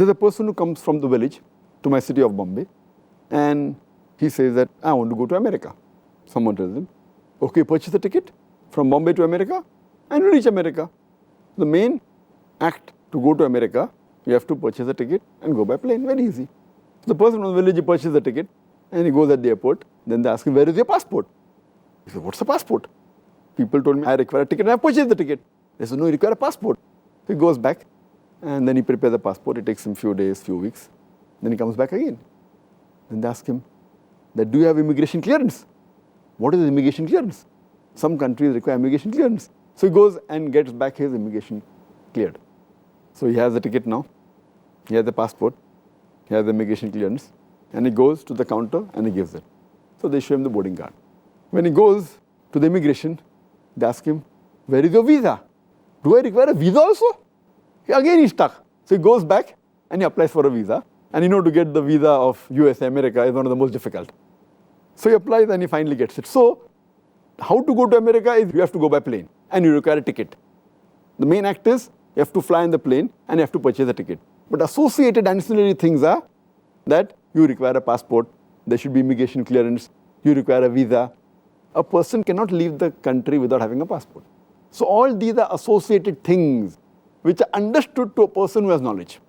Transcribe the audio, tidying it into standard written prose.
There's a person who comes from the village to my city of Bombay, and he says that, I want to go to America. Someone tells him, okay, purchase a ticket from Bombay to America, and you reach America. The main act to go to America, you have to purchase a ticket and go by plane, very easy. The person from the village purchases the ticket, and he goes at the airport. Then they ask him, where is your passport? He says, what's a passport? People told me, I require a ticket, and I purchased the ticket. They said, no, you require a passport. So he goes back, and then he prepares the passport. It takes him few days, few weeks. Then he comes back again. Then they ask him, that, do you have immigration clearance? What is immigration clearance? Some countries require immigration clearance. So he goes and gets back his immigration cleared. So he has the ticket now. He has the passport. He has the immigration clearance. And he goes to the counter and he gives it. So they show him the boarding card. When he goes to the immigration, they ask him, where is your visa? Do I require a visa also? Again he's stuck. So he goes back and he applies for a visa. And to get the visa of USA, America is one of the most difficult. So he applies and he finally gets it. So how to go to America is you have to go by plane and you require a ticket. The main act is you have to fly in the plane and you have to purchase a ticket. But associated ancillary things are that you require a passport, there should be immigration clearance, you require a visa. A person cannot leave the country without having a passport. So all these are associated things which are understood to a person who has knowledge.